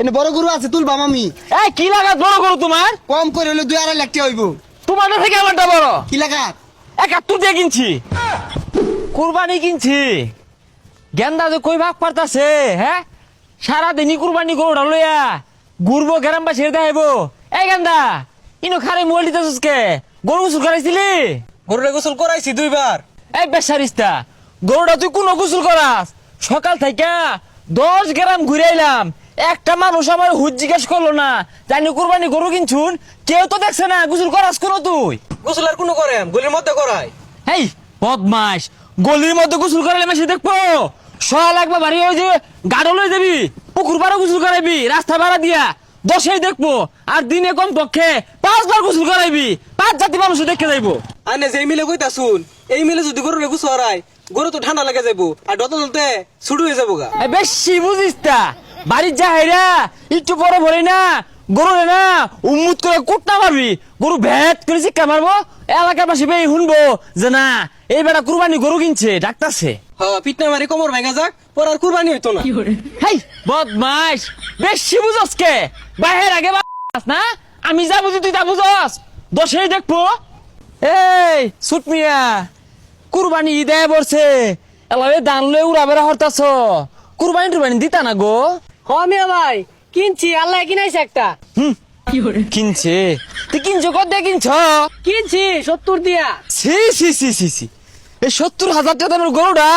এনে বড় গরু আছে তুলবাম আমি। এই কি লাগাত বড় গরু তোমার? কম করে হলে 2-2.5 লাখ টাকা হইব। তোমার থেকে আমারটা বড়। কি লাগাত? 71 দিয়ে কিনছি, কুরবানি কিনছি। গেন্দা যে কই ভাগ পারতাছে, হ্যাঁ সারাদিনই কুরবানি গরুটা লইয়া ঘুরবো গ্রামবাসী দেখাইবো। এই গেন্দা ইনো খারে মোবাইল দিতেছিস কে? গরু গোসল করাইছিলি? গরুরে গোসল করাইছি 2 বার। এই বেচারিস্তা, গরুটা তুই কোনো গোসল করাস? সকাল থেকে 10 গ্রাম ঘুরে আইলাম, একটা মানুষ আমার হুজ জিজ্ঞেস করলো না জানি কুরবানি গরু কিনছুন, কেউ তো দেখছে না গোসল করাস কোনো তুই? গোসল আর কোনো করেন গলির মধ্যে করাই। এই বদমাস, গলির মধ্যে গোসল করালে মাসে দেখবো সল একবার বাড়ি হয়ে যে গাড়ো লয়ে যাবি, পুকুর পাড়ে গোসল করাইবি রাস্তা ভাড়া দিয়া 10 দেখবো, আর দিনে কম পক্ষে 5 বার গোসল করাইবি, 5 জাতি মানুষ দেখে যাইবো। আনে যে মিলে কইতা শুন, এই মিলে যদি গরুরে গোসল করাই গরু তো ঠান্ডা লাগে যাবো আর ডত ডলতে ছুটু হয়ে যাবো গা। এই বেশি বুঝিস তা, বাড়ির যা হাইরা একটু বড় ভরে না গরু না উম্মুত করে কুটনা মারবি, গরু ভেট করে চিক্কা মারবো, এলাকার পাশে বেই শুনবো যে না এই বেটা কুরবানি গরু কিনছে ডাকতাছে। হ্যাঁ পিটনা মারি কোমর ভেঙে যাক, পর আর কুরবানি হইতো না। হেই বদমাস, বেশি বুঝস কে? বাহের আগে বাস না, আমি যা বুঝি তুই তা বুঝস। 10 দেখবো। এই সুট মিয়া, কুরবানি ঈদে বলছে এলাবে দান লয়ে উড়া বেড়া হরতাছ, কুরবানি টুরবানি দিতা না গো? মিয়া ভাই কিনছি, আল্লাহ কিনাইছে একটা। কিনছে? তুই কিনছো কত দিয়ে কিনছ? কিনছি 70 দিয়া। সি সি সি সি সি, এই 70,000 টাকার গরুটা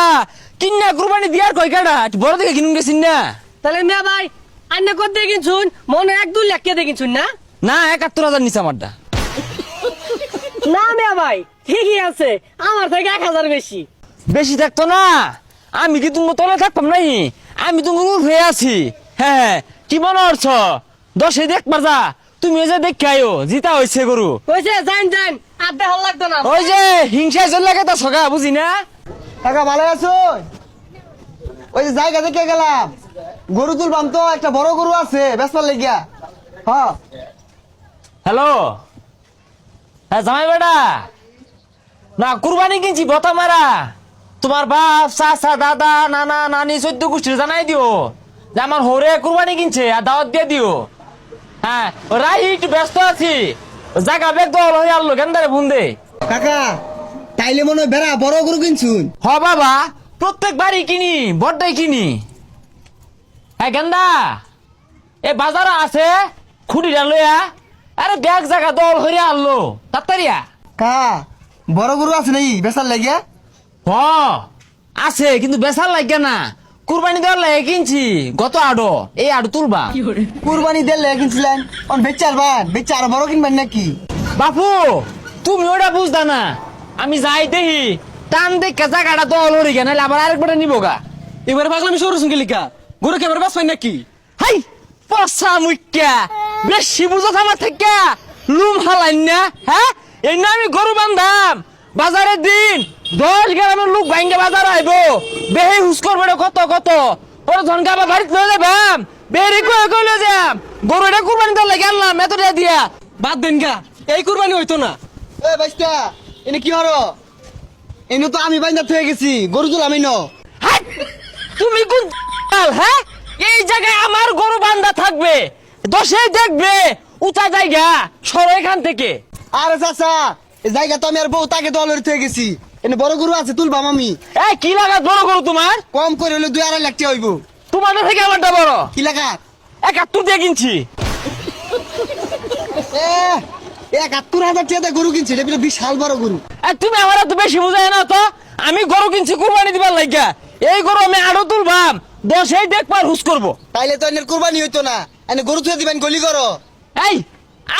কিনা কুরবানি দিয়ার কয় কাটা বড় দিকে কিনুন গেছিন না? তাহলে মিয়া ভাই আন্না কত দিয়ে কিনছুন? মনে 1-2 লাখ টাকা দিয়ে কিনছুন না? না 71,000 নিচে আমারটা। না মিয়া ভাই ঠিকই আছে, আমার থেকে 1000 বেশি। বেশি থাকতো না, আমি কি তুমি তলে থাকতাম নাই? আমি তুমি উঠে আছি। হ্যাঁ কি মনে হচ্ছ? 10 দেখবার যা, তুমি যে দেখে আয়ো জিতা হয়েছে গরু। কইছে যাইন যাইন, আর দেখার লাগতো না। ওই যে হিংসায় চলে লাগে তা সগা বুঝি না। কাকা ভালো আছো? ওই যে জায়গা দেখে গেলাম, গরু তুলবাম তো, একটা বড় গরু আছে বেচবার লাগিয়া। হ্যাঁ হ্যালো, হ্যাঁ জামাই বেটা, না কুরবানি কিনছি বতা মারা। তোমার বাপ চাচা দাদা নানা নানি 14 গোষ্ঠীর জানাই দিও যে আমার হরে কুরবানি কিনছে, আর দাওয়াত দিয়ে দিও। হ্যাঁ রাই একটু ব্যস্ত আছি, জায়গা বেগ দল হয়ে আনলো গেন্দারে ফোন দে। কাকা তাইলে মনে হয় বেড়া বড় গরু কিনছুন। হ বাবা, প্রত্যেক বাড়ি কিনি, বড়টাই কিনি। হ্যাঁ গেন্দা এ বাজার আছে খুঁটিটা লইয়া, আরে ব্যাগ জায়গা দল হয়ে আনলো তাড়াতাড়িয়া। কা বড় গরু আছে নাই বেচার লাগিয়া? হ আছে, কিন্তু বেচার লাগে না, কুরবানি দেওয়ার লাগে কিনছি। গত আড়ো এই আড়ো তুলবা। কুরবানি দিলে কিনছিলেন, অন বেচার বান বেচা আরো বড় কিনবেন নাকি? বাপু তুমি ওটা বুঝদা না, আমি যাই দেখি টান দেখে জায়গাটা দল হয়ে গেল, নাহলে আবার আরেকবারে নিবো গা। এবারে পাগলামি শুরু শুনকে লিখা গরু কেবার বাস পাই নাকি? হাই পচা মুখ্যা, বেশি বুঝত আমার থেকে লুম হালাইন না। হ্যাঁ এই না আমি গরু বান্ধাম, বাজারের দিন 10 গ্রামের লোক ভাঙ্গে বাজার আইব, বেহে হুস করবে কত কত, পরে ধনকে আবার বাড়িতে লয়ে যাবাম, বেরি কয়ে কয়ে লয়ে যাম। গরু এটা কুরবানি দেওয়ার লাগে আনলাম এতটা দিয়া। বাদ দেন গা, এই কুরবানি হইতো না। এ বাইস্তা এনে কি হলো? এনে তো আমি বাইন্দা থয়ে গেছি, গরু তুলামি ন। হাই, তুমি কোন হ্যাঁ? এই জায়গায় আমার গরু বান্ধা থাকবে, 10 দেখবে উঁচা জায়গা সর এখান থেকে। আরে চাচা এই জায়গা তো আমি আর বউ তাকে দলের থয়ে গেছি, এনে বড় গরু আছে তুলবাম আমি। এই কি লাগাত বড় গরু তোমার? কম করে হলে 2-2.5 লাখ টাকা হইব। তোমার থেকে আমারটা বড়। কি লাগাত? 71 দিয়ে কিনছি। 71,000 টাকা গরু কিনছি, এটা বিশাল বড় গরু। তুমি আমার এত বেশি বুঝাই না তো, আমি গরু কিনছি কুরবানি দিবার লাগিয়া। এই গরু আমি আরো তুলবাম, 10 দেখবার হুস করবো। তাইলে তো এনের কুরবানি হইতো না, এনে গরু থুয়ে দিবেন গলি করো। এই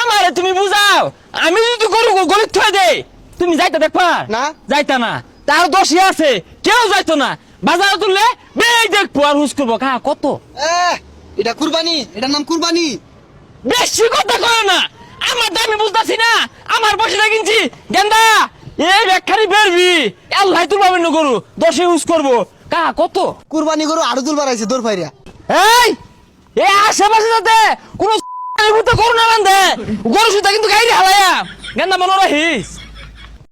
আমারে তুমি বুঝাও, আমি যদি গরু গলিত থয়ে দেই তুমি যাইতা দেখবা না। যাইতা না, তার 10 আছে কেউ যাইতো না, বাজারে তুললে বেই দেখবো আর হুস করবো। কা কত? এটা কুরবানি, এটার নাম কুরবানি। বেশি কথা কয় না, আমার দামি বুঝতাছি না, আমার পয়সা কিনছি। গেন্দা এই ব্যাখ্যারি বেরবি আল্লাহ তুলবাবেন না গরু, 10 হুস করবো। কা কত? কুরবানি গরু আরো তুলবার আইছে দৌড় ফাইরা। এই আশেপাশে যাতে কোনো গরু না বান্ধে, গরু সুতা কিন্তু গাইরে হালায়া। গেন্দা মনে রাখিস।